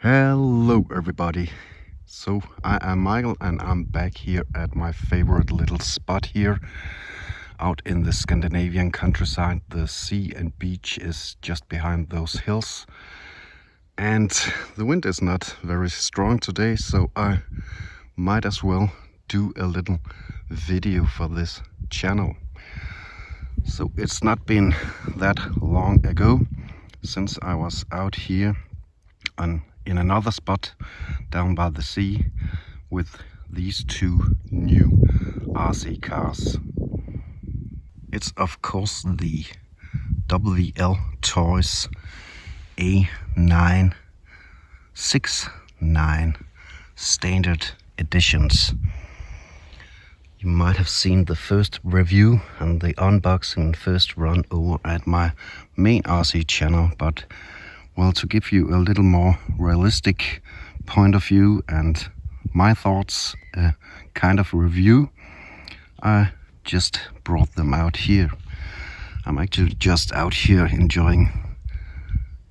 Hello everybody. So I am Michael and I'm back here at my favorite little spot here out in the Scandinavian countryside. The sea and beach is just behind those hills and the wind is not very strong today, so I might as well do a little video for this channel. So it's not been that long ago since I was out here in another spot down by the sea with these two new RC cars. It's of course the WLToys A969 standard editions. You might have seen the first review and the unboxing and first run over at my main RC channel, but well, to give you a little more realistic point of view and my thoughts, a kind of review, I just brought them out here. I'm actually just out here enjoying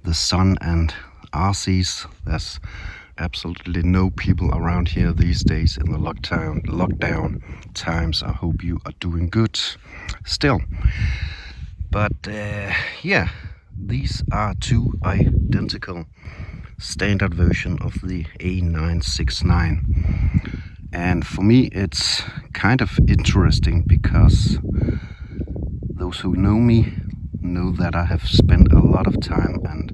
the sun and RCs. There's absolutely no people around here these days in the lockdown times. I hope you are doing good still. But yeah, these are two identical standard version of the A969, and for me it's kind of interesting because those who know me know that I have spent a lot of time and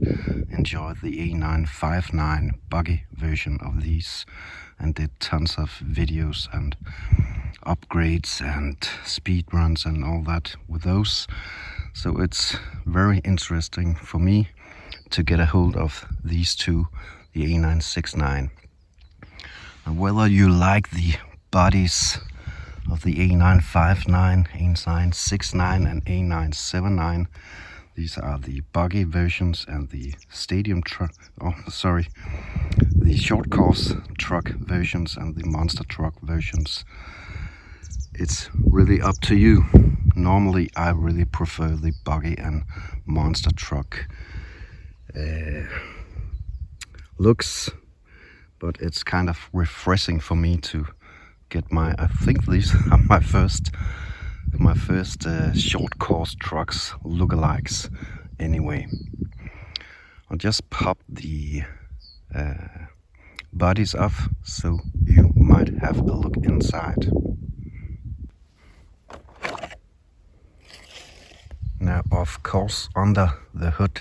enjoyed the A959 buggy version of these and did tons of videos and upgrades and speed runs and all that with those. So it's very interesting for me to get a hold of these two, the A969. And whether you like the bodies of the A959, A969 and A979, these are the buggy versions and the the short course truck versions and the monster truck versions. It's really up to you. Normally I really prefer the buggy and monster truck looks, but it's kind of refreshing for me to get I think these are my first short course trucks lookalikes anyway. I'll just pop the bodies off so you might have a look inside. Now, of course, under the hood,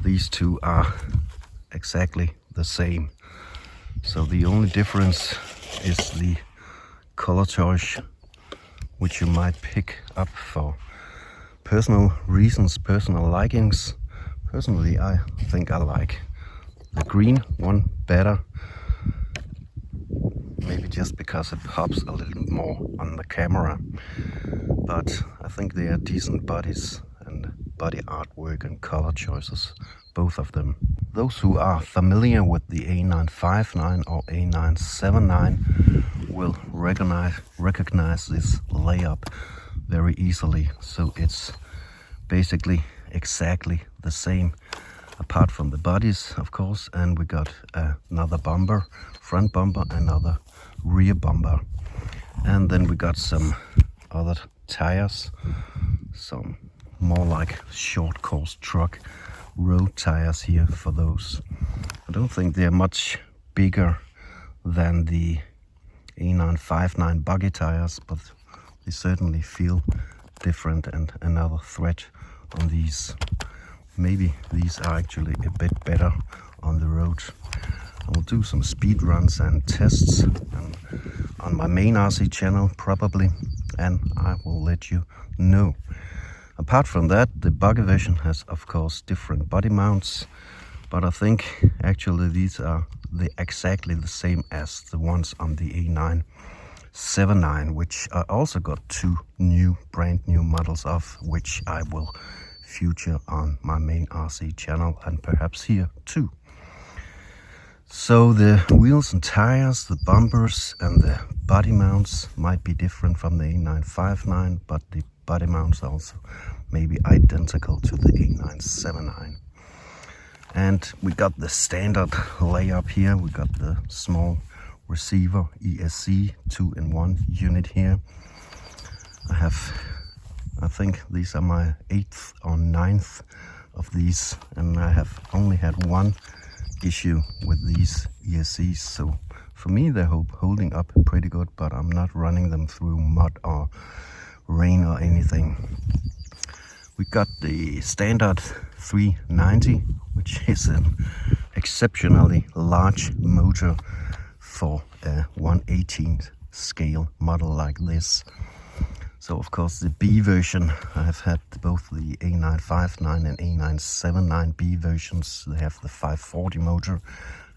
these two are exactly the same. So the only difference is the color choice, which you might pick up for personal reasons, personal likings. Personally, I think I like the green one better. Maybe just because it pops a little more on the camera. But I think they are decent bodies and body artwork and color choices, both of them. Those who are familiar with the A959 or A979 will recognize this layup very easily. So it's basically exactly the same, apart from the bodies, of course, and we got another bumper, front bumper, another rear bumper, and then we got some other tires, some more like short course truck road tires here for those. I don't think they're much bigger than the A959 buggy tires, but they certainly feel different and another threat on these. Maybe these are actually a bit better on the road. I will do some speed runs and tests on my main RC channel probably, and I will let you know. Apart from that, the buggy version has of course different body mounts, but I think actually these are exactly the same as the ones on the A979, which I also got two brand new models of, which I will feature on my main RC channel and perhaps here too. So the wheels and tires, the bumpers and the body mounts might be different from the A959, but the body mounts also may be identical to the A979. And we got the standard layup here. We got the small receiver ESC 2-in-1 unit here. I think these are my 8th or 9th of these, and I have only had one issue with these ESCs, so for me they're holding up pretty good, but I'm not running them through mud or rain or anything. We got the standard 390, which is an exceptionally large motor for a 1/18 scale model like this. So of course the B version, I have had both the A959 and A979 B versions. They have the 540 motor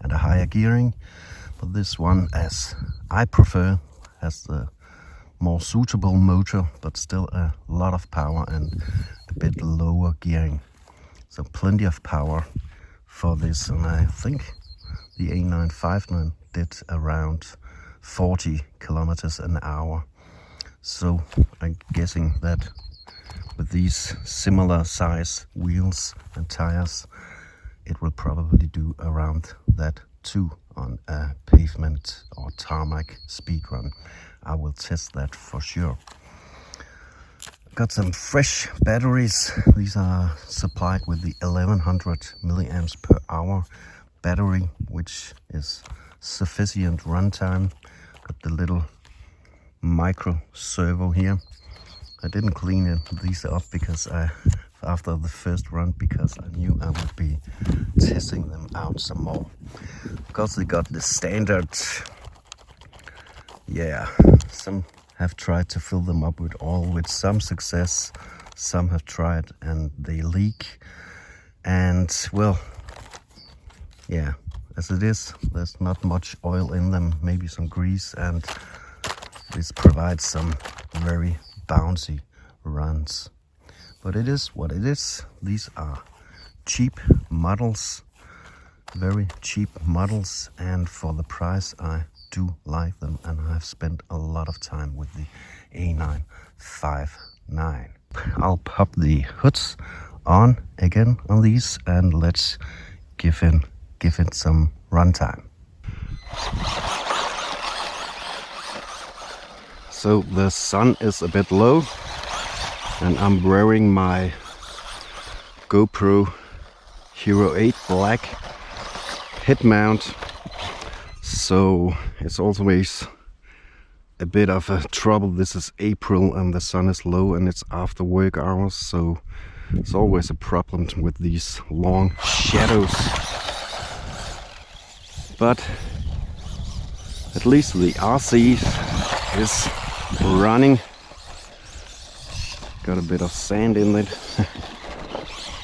and a higher gearing, but this one, as I prefer, has the more suitable motor, but still a lot of power and a bit lower gearing. So plenty of power for this, and I think the A959 did around 40 kilometers an hour. So I'm guessing that with these similar size wheels and tires, it will probably do around that too on a pavement or tarmac speed run. I will test that for sure. Got some fresh batteries. These are supplied with the 1100 milliamps per hour battery, which is sufficient runtime. Got the little micro servo here. I didn't clean these up because after the first run, because I knew I would be testing them out some more. Of course, they got the standard. Yeah, some have tried to fill them up with oil with some success. Some have tried and they leak. And well, yeah, as it is, there's not much oil in them, maybe some grease, and this provides some very bouncy runs. But it is what it is. These are cheap models, very cheap models, and for the price I do like them, and I've spent a lot of time with the A959. I'll pop the hoods on again on these, and let's give it some runtime. So the sun is a bit low, and I'm wearing my GoPro Hero 8 Black head mount. So it's always a bit of a trouble. This is April and the sun is low and it's after work hours, so it's always a problem with these long shadows. But at least the RC is running. Got a bit of sand in it.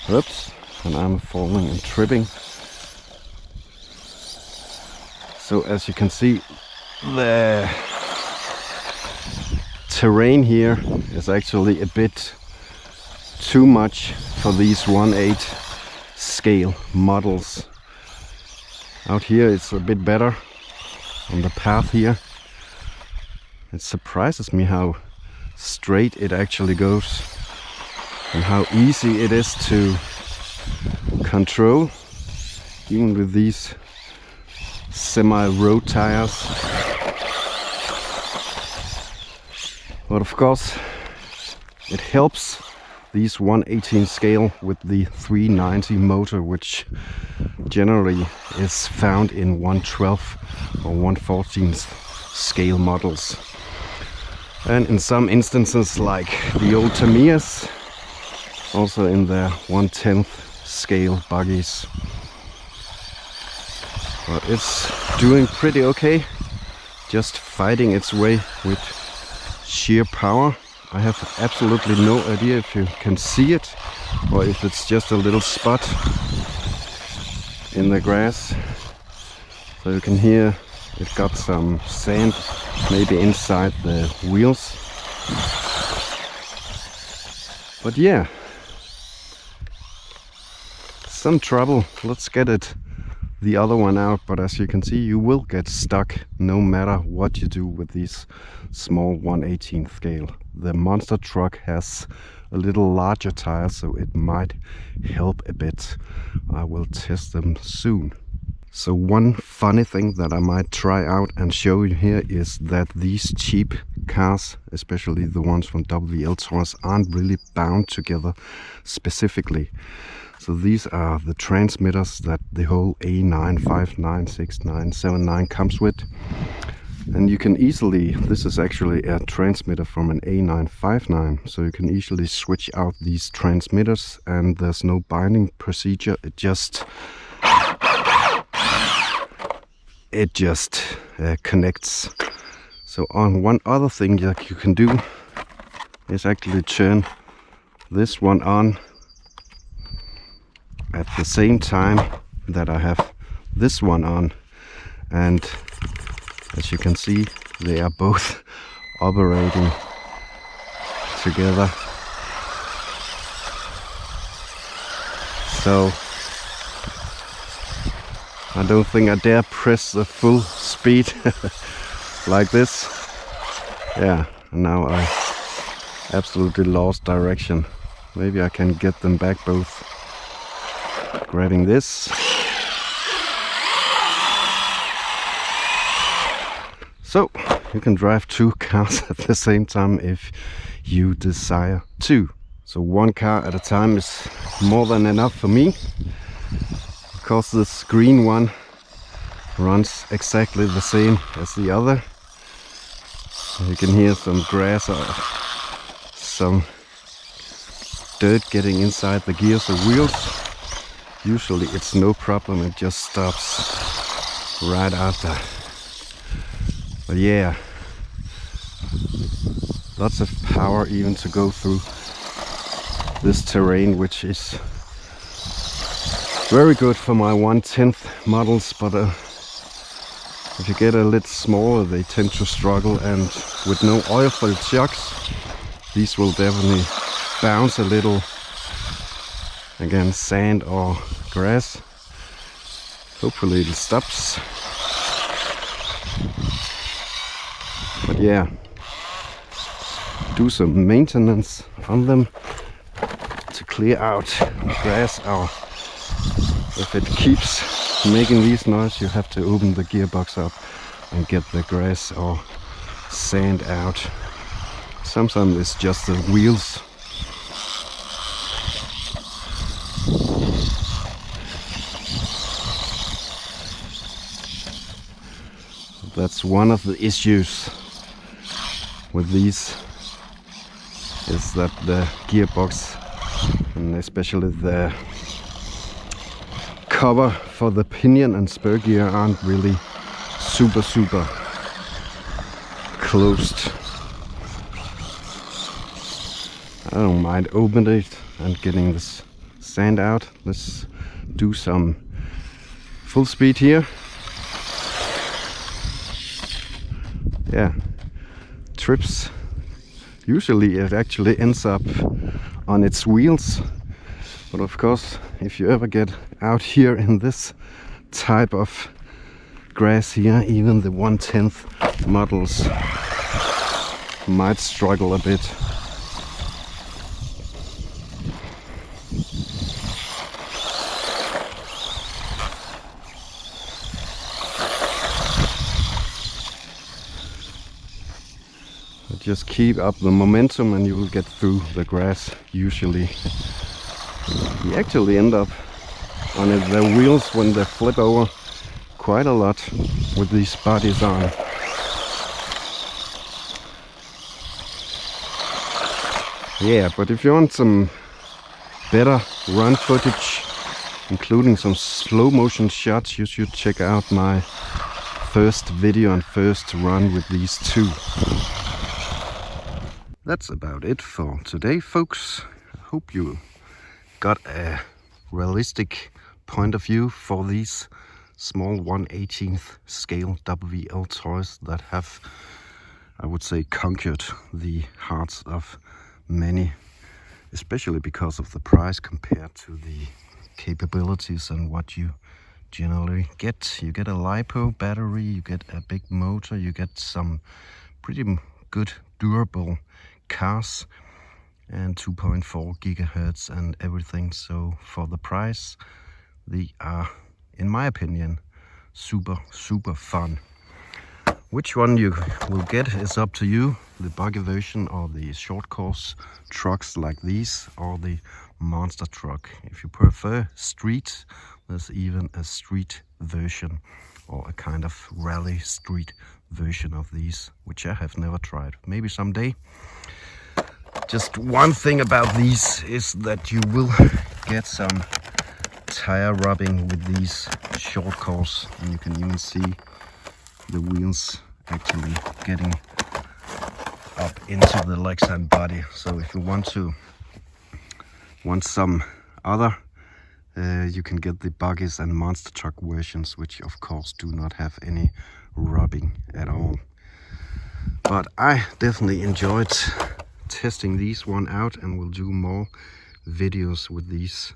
Oops, and I'm falling and tripping. So as you can see, the terrain here is actually a bit too much for these 1/8 scale models. Out here it's a bit better on the path here. It surprises me how straight it actually goes and how easy it is to control, even with these semi-road tires. But of course it helps these 1/18 scale with the 390 motor, which generally is found in 1/12 or 1/14 scale models, and in some instances like the old Tamiya's, also in their 1/10 scale buggies. But it's doing pretty okay, just fighting its way with sheer power. I have absolutely no idea if you can see it or if it's just a little spot in the grass. So you can hear it got some sand maybe inside the wheels. But yeah, some trouble. Let's get the other one out, but as you can see, you will get stuck no matter what you do with these small 1/18 scale the monster truck has a little larger tire, so it might help a bit. I will test them soon. So one funny thing that I might try out and show you here is that these cheap cars, especially the ones from WLToys, aren't really bound together specifically. So these are the transmitters that the whole A9596979 comes with. And you can easily, this is actually a transmitter from an A959, so you can easily switch out these transmitters and there's no binding procedure. It just connects. So on one other thing that you can do is actually turn this one on at the same time that I have this one on, and as you can see, they are both operating together. So I don't think I dare press the full speed like this. Yeah, and now I absolutely lost direction. Maybe I can get them back both. Grabbing this. So you can drive two cars at the same time if you desire to. So one car at a time is more than enough for me, because this green one runs exactly the same as the other. You can hear some grass or some dirt getting inside the gears or wheels. Usually it's no problem, it just stops right after. But yeah, lots of power even to go through this terrain, which is very good for my 1/10 models, but if you get a little smaller they tend to struggle, and with no oil-filled shocks these will definitely bounce a little against sand or grass. Hopefully it stops. But yeah, do some maintenance on them to clear out grass, or if it keeps making these noise you have to open the gearbox up and get the grass or sand out. Sometimes it's just the wheels. That's one of the issues with these, is that the gearbox and especially the cover for the pinion and spur gear aren't really super closed. I don't mind opening it and getting this sand out. Let's do some full speed here. Yeah, trips. Usually it actually ends up on its wheels, but of course if you ever get out here in this type of grass here, even the 1/10 models might struggle a bit. Just keep up the momentum and you will get through the grass usually. You actually end up on the wheels when they flip over quite a lot with these bodies on. Yeah, but if you want some better run footage, including some slow motion shots, you should check out my first video and first run with these two. That's about it for today, folks. I hope you got a realistic point of view for these small 1/18 scale WLToys that have, I would say, conquered the hearts of many, especially because of the price compared to the capabilities and what you generally get. You get a LiPo battery, you get a big motor, you get some pretty good durable cars and 2.4 gigahertz and everything. So for the price, they are, in my opinion, super fun. Which one you will get is up to you, the buggy version or the short course trucks like these, or the monster truck. If you prefer street, there's even a street version or a kind of rally street version of these, which I have never tried. Maybe someday. Just one thing about these is that you will get some tire rubbing with these short course, and you can even see the wheels actually getting up into the legs and body. So if you want some other, you can get the buggies and monster truck versions, which of course do not have any rubbing at all. But I definitely enjoyed testing these one out, and will do more videos with these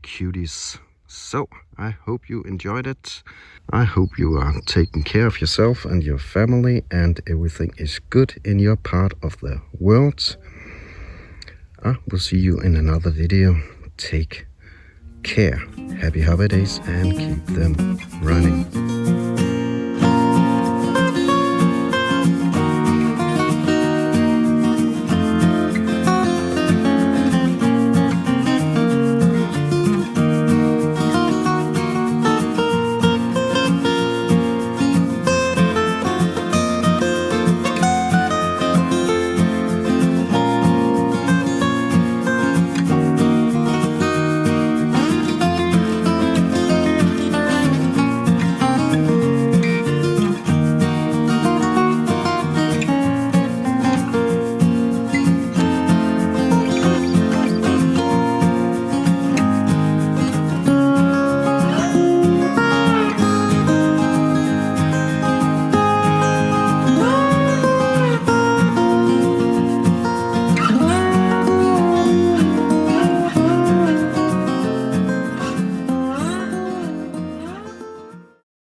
cuties. So I hope you enjoyed it. I hope you are taking care of yourself and your family, and everything is good in your part of the world. I will see you in another video. Take care. Happy holidays and keep them running.